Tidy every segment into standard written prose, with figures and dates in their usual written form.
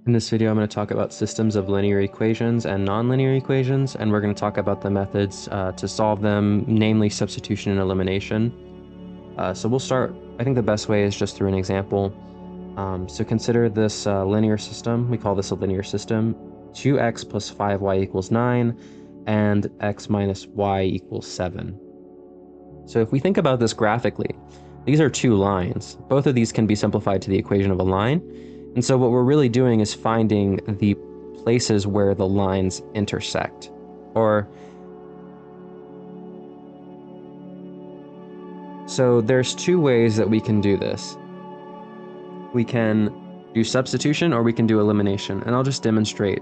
In this video, I'm going to talk about systems of linear equations and nonlinear equations, and we're going to talk about the methods to solve them, namely substitution and elimination. So we'll start, I think the best way is just through an example. So consider this linear system. We call this a linear system. 2x plus 5y equals 9, and x minus y equals 7. So if we think about this graphically, these are two lines. Both of these can be simplified to the equation of a line. And so what we're really doing is finding the places where the lines intersect. So there's two ways that we can do this. We can do substitution or we can do elimination. And I'll just demonstrate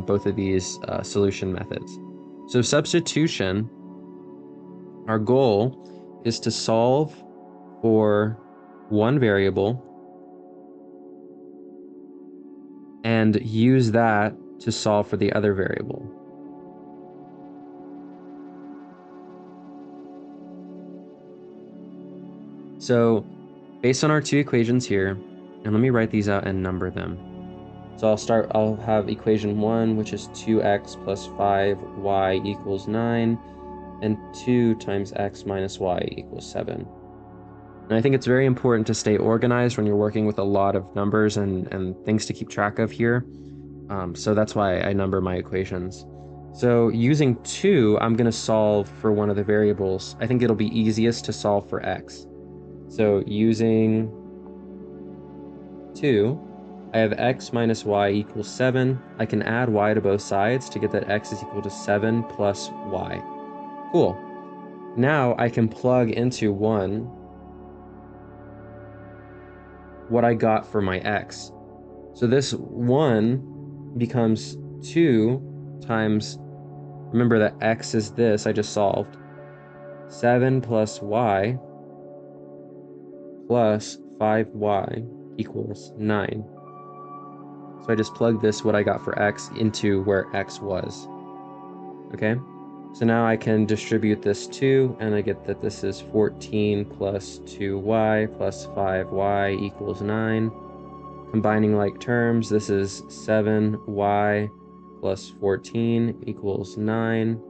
both of these solution methods. So substitution, our goal is to solve for one variable and use that to solve for the other variable. So based on our two equations here, and let me write these out and number them. So I'll have equation 1, which is 2x plus 5y equals 9, and 2 times x minus y equals 7. And I think it's very important to stay organized when you're working with a lot of numbers and things to keep track of here. So that's why I number my equations. So using 2, I'm going to solve for one of the variables. I think it'll be easiest to solve for x. So using 2, I have x minus y equals 7. I can add y to both sides to get that x is equal to 7 plus y. Cool. Now I can plug into 1 what I got for my x. So this 1 becomes 2 times, remember that x is this, I just solved, 7 plus y plus 5y equals 9. So I just plugged this, what I got for x, into where x was. Okay? So now I can distribute this 2, and I get that this is 14 plus 2y plus 5y equals 9. Combining like terms, this is 7y plus 14 equals 9.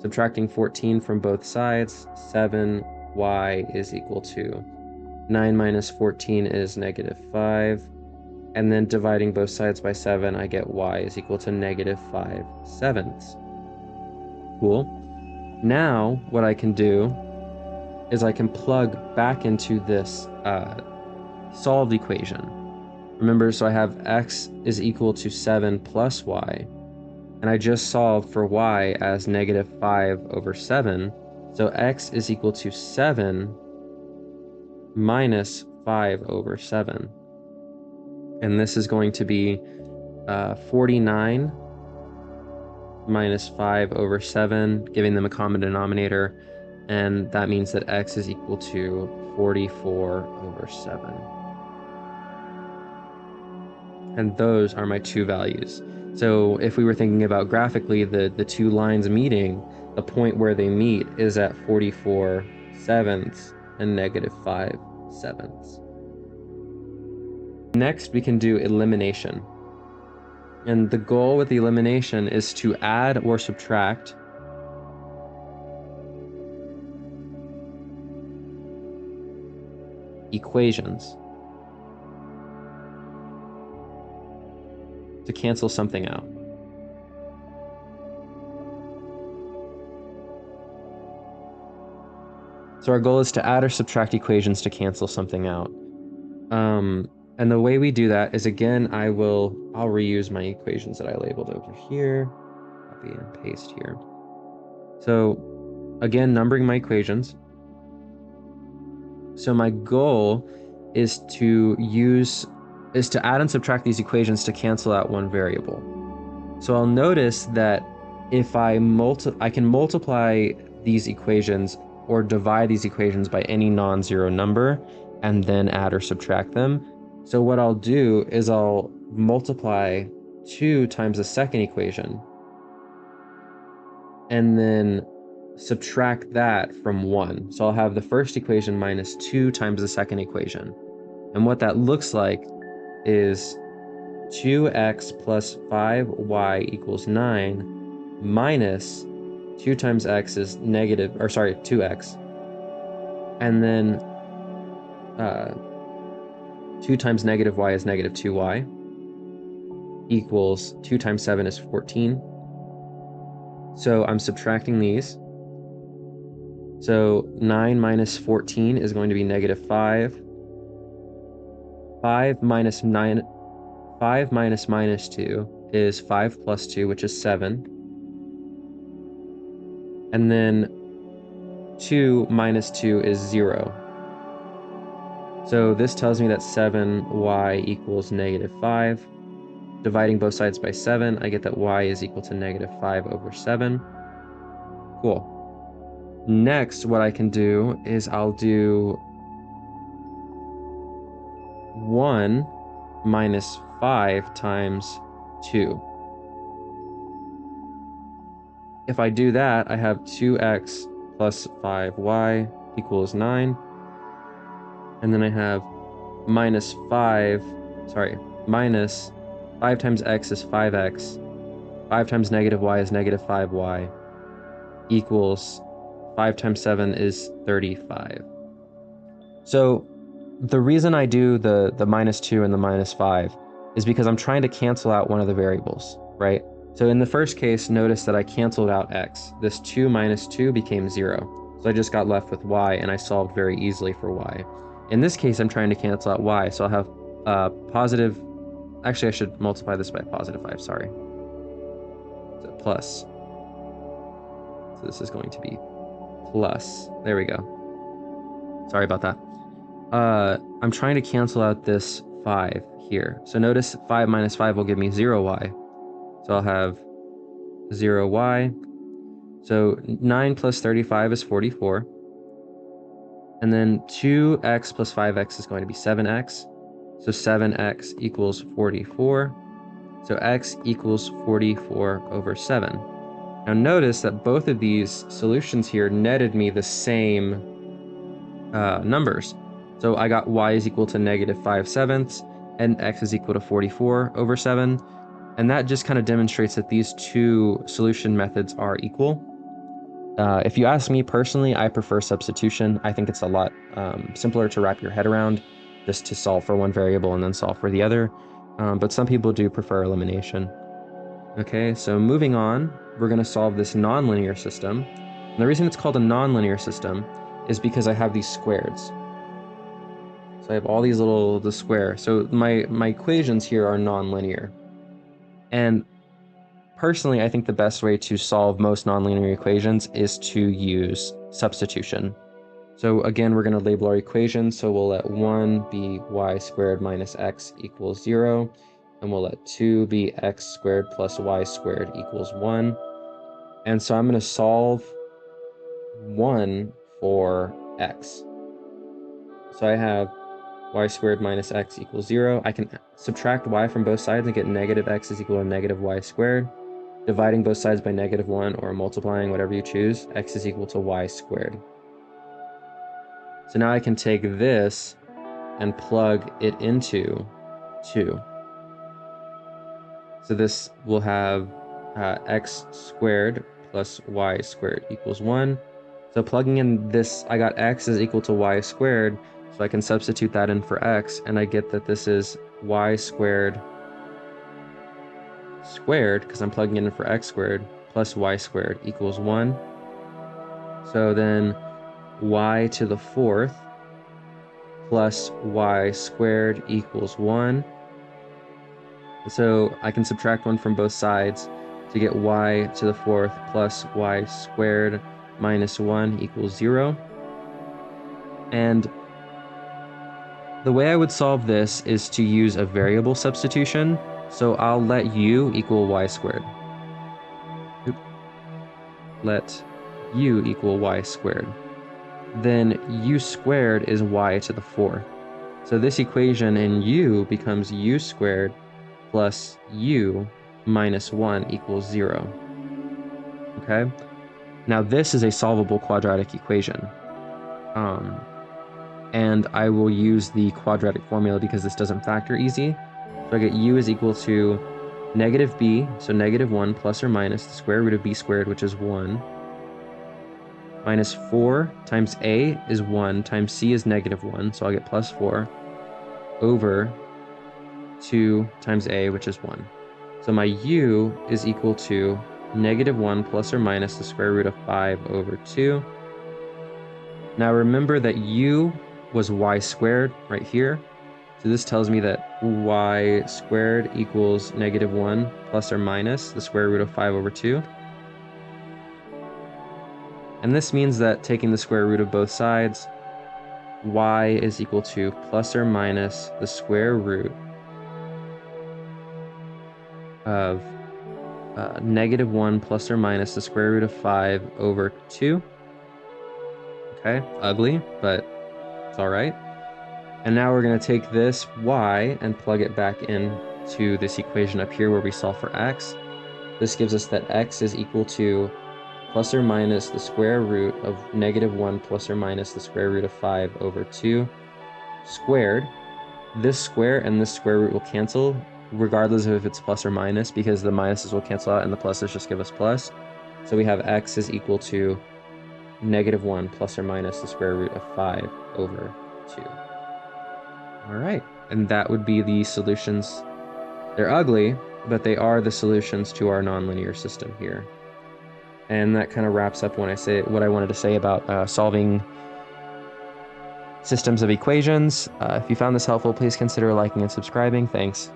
Subtracting 14 from both sides, 7y is equal to 9 minus 14 is negative 5. And then dividing both sides by 7, I get y is equal to negative 5/7. Cool. Now what I can do is I can plug back into this solved equation. Remember, so I have x is equal to 7 plus y, and I just solved for y as negative 5/7. So x is equal to 7 minus 5/7. And this is going to be 49 minus 5/7, giving them a common denominator, and that means that x is equal to 44/7. And those are my two values. So if we were thinking about graphically the two lines meeting, the point where they meet is at 44/7 and negative 5/7. Next, we can do elimination. And the goal with the elimination is to add or subtract equations to cancel something out. So our goal is to add or subtract equations to cancel something out. And the way we do that is, again, I'll reuse my equations that I labeled over here, copy and paste here. So again, numbering my equations. So my goal is to add and subtract these equations to cancel out one variable. So I'll notice that if I can multiply these equations or divide these equations by any non-zero number and then add or subtract them. So what I'll do is I'll multiply 2 times the second equation and then subtract that from 1. So I'll have the first equation minus 2 times the second equation. And what that looks like is 2x plus 5y equals 9 minus 2 times x is negative, or sorry, 2x. And then 2 times negative y is negative 2y equals 2 times 7 is 14. So I'm subtracting these. So 9 minus 14 is going to be negative 5. 5 minus minus 2 is 5 plus 2, which is 7. And then 2 minus 2 is 0. So this tells me that 7y equals negative 5. Dividing both sides by 7, I get that y is equal to negative 5 over 7. Cool. Next, what I can do is I'll do 1 minus 5 times 2. If I do that, I have 2x plus 5y equals 9. And then I have minus 5 times x is 5x. 5 times negative y is negative 5y equals 5 times 7 is 35. So the reason I do the minus 2 and the minus 5 is because I'm trying to cancel out one of the variables, right? So in the first case, notice that I canceled out x. This 2 minus 2 became 0. So I just got left with y, and I solved very easily for y. In this case, I'm trying to cancel out y, so I'll have positive... Actually, I should multiply this by positive 5, sorry. So plus. So this is going to be plus. There we go. Sorry about that. I'm trying to cancel out this 5 here. So notice 5 minus 5 will give me 0y. So I'll have 0y. So 9 plus 35 is 44. And then 2x plus 5x is going to be 7x. So 7x equals 44. So x equals 44 over 7. Now notice that both of these solutions here netted me the same numbers. So I got y is equal to negative 5/7 and x is equal to 44 over 7. And that just kind of demonstrates that these two solution methods are equal. If you ask me personally, I prefer substitution. I think it's a lot simpler to wrap your head around, just to solve for one variable and then solve for the other. But some people do prefer elimination. Okay, so moving on, we're going to solve this nonlinear system. And the reason it's called a nonlinear system is because I have these squareds. So I have all these the square. So my equations here are nonlinear. And personally, I think the best way to solve most nonlinear equations is to use substitution. So again, we're going to label our equation. So we'll let 1 be y squared minus x equals 0. And we'll let 2 be x squared plus y squared equals 1. And so I'm going to solve 1 for x. So I have y squared minus x equals 0. I can subtract y from both sides and get negative x is equal to negative y squared. Dividing both sides by negative 1 or multiplying, whatever you choose, x is equal to y squared. So now I can take this and plug it into 2. So this will have x squared plus y squared equals 1. So plugging in this, I got x is equal to y squared, so I can substitute that in for x, and I get that this is y squared squared, because I'm plugging it in for x squared, plus y squared equals 1. So then y to the 4th plus y squared equals 1. So I can subtract 1 from both sides to get y to the 4th plus y squared minus 1 equals 0. And the way I would solve this is to use a variable substitution. So I'll let u equal y squared. Let u equal y squared. Then u squared is y to the 4th. So this equation in u becomes u squared plus u minus 1 equals 0. Okay? Now this is a solvable quadratic equation. And I will use the quadratic formula because this doesn't factor easy. So I get u is equal to negative b, so negative 1 plus or minus the square root of b squared, which is 1, minus 4 times a is 1 times c is negative 1, so I'll get plus 4, over 2 times a, which is 1. So my u is equal to negative 1 plus or minus the square root of 5 over 2. Now remember that u was y squared right here. So this tells me that y squared equals negative 1 plus or minus the square root of 5 over 2. And this means that taking the square root of both sides, y is equal to plus or minus the square root of negative 1 plus or minus the square root of 5 over 2. Okay, ugly, but it's all right. And now we're going to take this y and plug it back into this equation up here where we solve for x. This gives us that x is equal to plus or minus the square root of negative 1 plus or minus the square root of 5 over 2 squared. This square and this square root will cancel regardless of if it's plus or minus, because the minuses will cancel out and the pluses just give us plus. So we have x is equal to negative 1 plus or minus the square root of 5 over 2. All right, and that would be the solutions. They're ugly, but they are the solutions to our nonlinear system here. And that kind of wraps up when I say what I wanted to say about solving systems of equations. If you found this helpful, please consider liking and subscribing. Thanks.